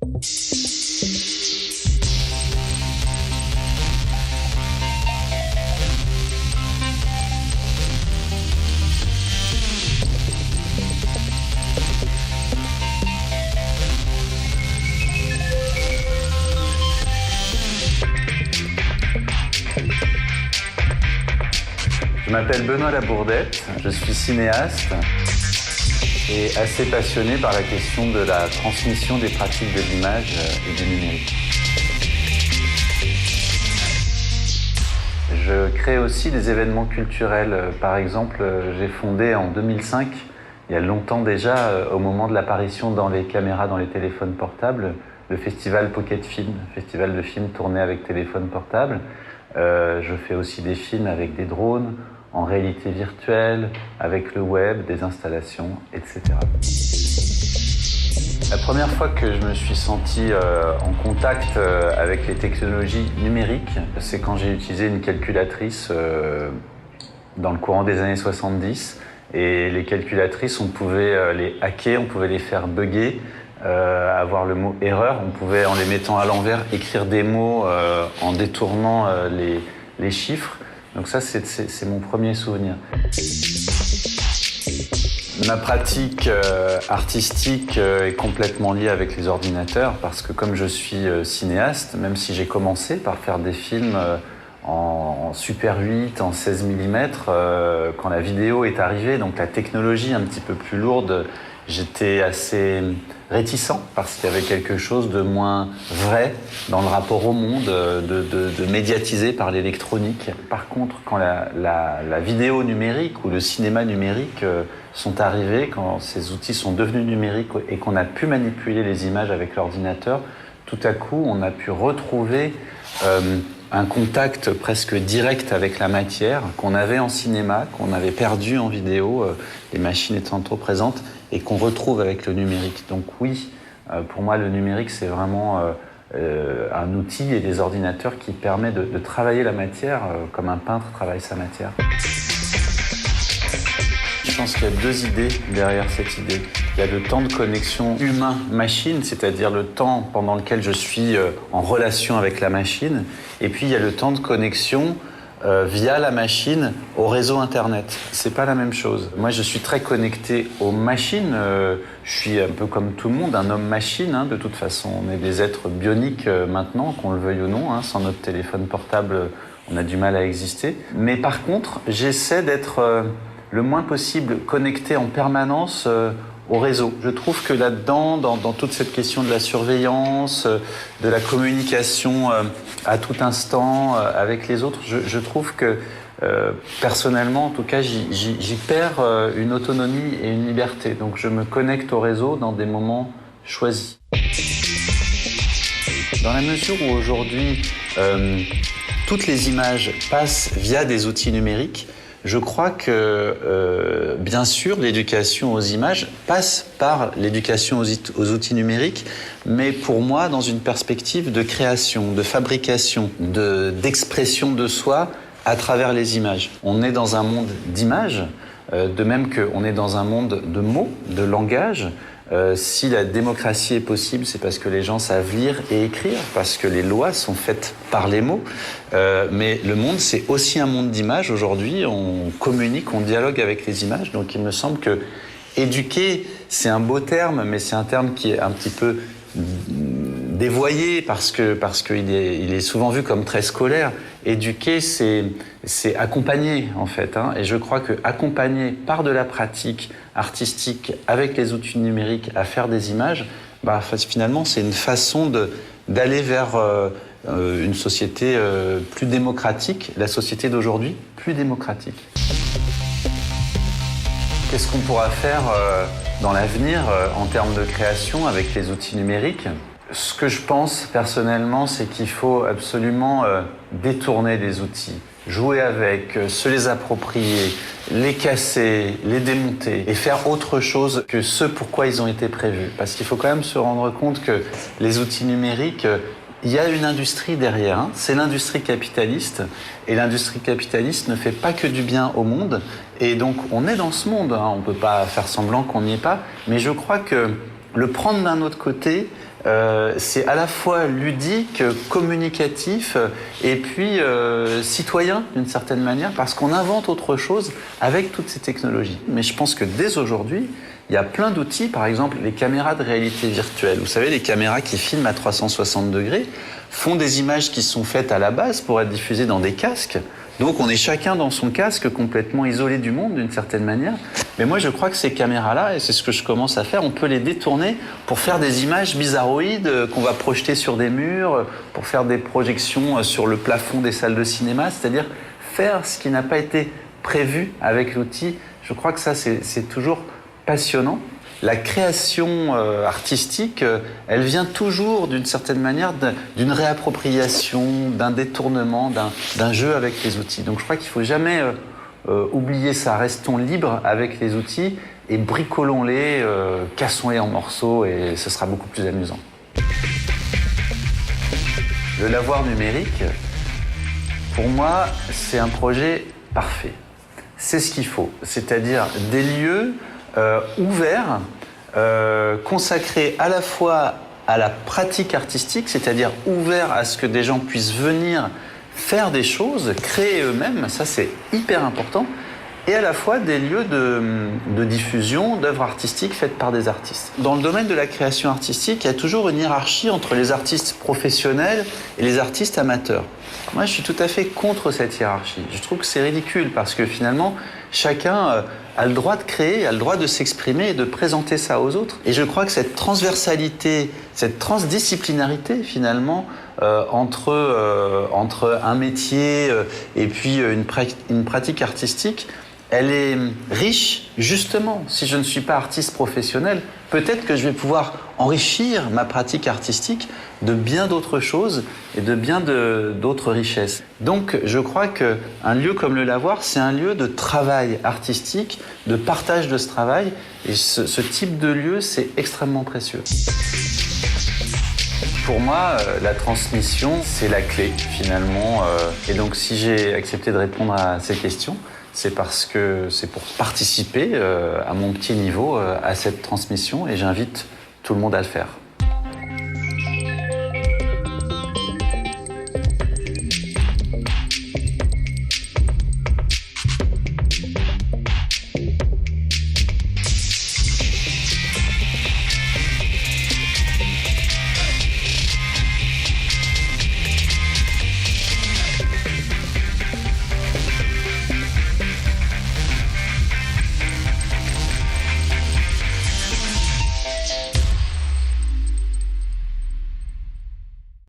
Je m'appelle Benoît Labourdette, je suis cinéaste et assez passionné par la question de la transmission des pratiques de l'image et du numérique. Je crée aussi des événements culturels. Par exemple, j'ai fondé en 2005, il y a longtemps déjà, au moment de l'apparition dans les caméras, dans les téléphones portables, le festival Pocket Film, festival de films tournés avec téléphone portable. Je fais aussi des films avec des drones, en réalité virtuelle, avec le web, des installations, etc. La première fois que je me suis senti en contact avec les technologies numériques, c'est quand j'ai utilisé une calculatrice dans le courant des années 70. Et les calculatrices, on pouvait les hacker, on pouvait les faire bugger, avoir le mot erreur. On pouvait, en les mettant à l'envers, écrire des mots en détournant les chiffres. Donc ça, c'est mon premier souvenir. Ma pratique artistique est complètement liée avec les ordinateurs parce que comme je suis cinéaste, même si j'ai commencé par faire des films en Super 8, en 16 mm, quand la vidéo est arrivée, donc la technologie un petit peu plus lourde, j'étais assez réticent parce qu'il y avait quelque chose de moins vrai dans le rapport au monde, de médiatisé par l'électronique. Par contre, quand la vidéo numérique ou le cinéma numérique sont arrivés, quand ces outils sont devenus numériques et qu'on a pu manipuler les images avec l'ordinateur, tout à coup, on a pu retrouver un contact presque direct avec la matière qu'on avait en cinéma, qu'on avait perdu en vidéo, les machines étant trop présentes, et qu'on retrouve avec le numérique. Donc oui, pour moi, le numérique, c'est vraiment un outil et des ordinateurs qui permettent de travailler la matière comme un peintre travaille sa matière. Je pense qu'il y a deux idées derrière cette idée. Il y a le temps de connexion humain-machine, c'est-à-dire le temps pendant lequel je suis en relation avec la machine, et puis il y a le temps de connexion via la machine au réseau Internet. C'est pas la même chose. Moi, je suis très connecté aux machines. Je suis un peu comme tout le monde, un homme-machine. De toute façon, on est des êtres bioniques maintenant, qu'on le veuille ou non. Sans notre téléphone portable, on a du mal à exister. Mais par contre, j'essaie d'être le moins possible connecté en permanence au réseau. Je trouve que là-dedans, dans toute cette question de la surveillance, de la communication à tout instant avec les autres, je trouve que personnellement, en tout cas, j'y perds une autonomie et une liberté. Donc je me connecte au réseau dans des moments choisis. Dans la mesure où aujourd'hui, toutes les images passent via des outils numériques, je crois que, bien sûr, l'éducation aux images passe par l'éducation aux outils numériques, mais pour moi, dans une perspective de création, de fabrication, d'expression de soi à travers les images. On est dans un monde d'images, de même qu'on est dans un monde de mots, de langage. Si la démocratie est possible, c'est parce que les gens savent lire et écrire, parce que les lois sont faites par les mots. Mais le monde, c'est aussi un monde d'images. Aujourd'hui, on communique, on dialogue avec les images. Donc il me semble que éduquer, c'est un beau terme, mais c'est un terme qui est un petit peu dévoyé parce qu'il est souvent vu comme très scolaire. Éduquer, c'est accompagner, en fait. Et je crois que accompagner par de la pratique artistique avec les outils numériques à faire des images, finalement, c'est une façon d'aller vers une société plus démocratique, la société d'aujourd'hui, plus démocratique. Qu'est-ce qu'on pourra faire dans l'avenir en termes de création avec les outils numériques ? Ce que je pense personnellement, c'est qu'il faut absolument détourner des outils, jouer avec, se les approprier, les casser, les démonter et faire autre chose que ce pourquoi ils ont été prévus. Parce qu'il faut quand même se rendre compte que les outils numériques, il y a une industrie derrière, c'est l'industrie capitaliste, et l'industrie capitaliste ne fait pas que du bien au monde, et donc on est dans ce monde, on ne peut pas faire semblant qu'on n'y est pas, mais je crois que le prendre d'un autre côté, c'est à la fois ludique, communicatif et puis citoyen d'une certaine manière parce qu'on invente autre chose avec toutes ces technologies. Mais je pense que dès aujourd'hui, il y a plein d'outils, par exemple les caméras de réalité virtuelle. Vous savez, les caméras qui filment à 360 degrés font des images qui sont faites à la base pour être diffusées dans des casques. Donc on est chacun dans son casque, complètement isolé du monde d'une certaine manière. Mais moi je crois que ces caméras-là, et c'est ce que je commence à faire, on peut les détourner pour faire des images bizarroïdes qu'on va projeter sur des murs, pour faire des projections sur le plafond des salles de cinéma, c'est-à-dire faire ce qui n'a pas été prévu avec l'outil. Je crois que ça c'est toujours passionnant. La création artistique, elle vient toujours d'une certaine manière d'une réappropriation, d'un détournement, d'un jeu avec les outils. Donc je crois qu'il ne faut jamais oublier ça. Restons libres avec les outils et bricolons-les, cassons-les en morceaux et ce sera beaucoup plus amusant. Le lavoir numérique, pour moi, c'est un projet parfait. C'est ce qu'il faut, c'est-à-dire des lieux ouvert, consacré à la fois à la pratique artistique, c'est-à-dire ouvert à ce que des gens puissent venir faire des choses, créer eux-mêmes, ça c'est hyper important, et à la fois des lieux de diffusion d'œuvres artistiques faites par des artistes. Dans le domaine de la création artistique, il y a toujours une hiérarchie entre les artistes professionnels et les artistes amateurs. Moi, je suis tout à fait contre cette hiérarchie. Je trouve que c'est ridicule parce que finalement, chacun a le droit de créer, a le droit de s'exprimer et de présenter ça aux autres. Et je crois que cette transversalité, cette transdisciplinarité finalement, entre un métier et puis une pratique artistique, elle est riche, justement. Si je ne suis pas artiste professionnel, peut-être que je vais pouvoir enrichir ma pratique artistique de bien d'autres choses et de bien d'autres richesses. Donc, je crois qu'un lieu comme le Lavoir, c'est un lieu de travail artistique, de partage de ce travail. Et ce type de lieu, c'est extrêmement précieux. Pour moi, la transmission, c'est la clé, finalement. Et donc, si j'ai accepté de répondre à ces questions, c'est parce que c'est pour participer à mon petit niveau à cette transmission et j'invite tout le monde à le faire.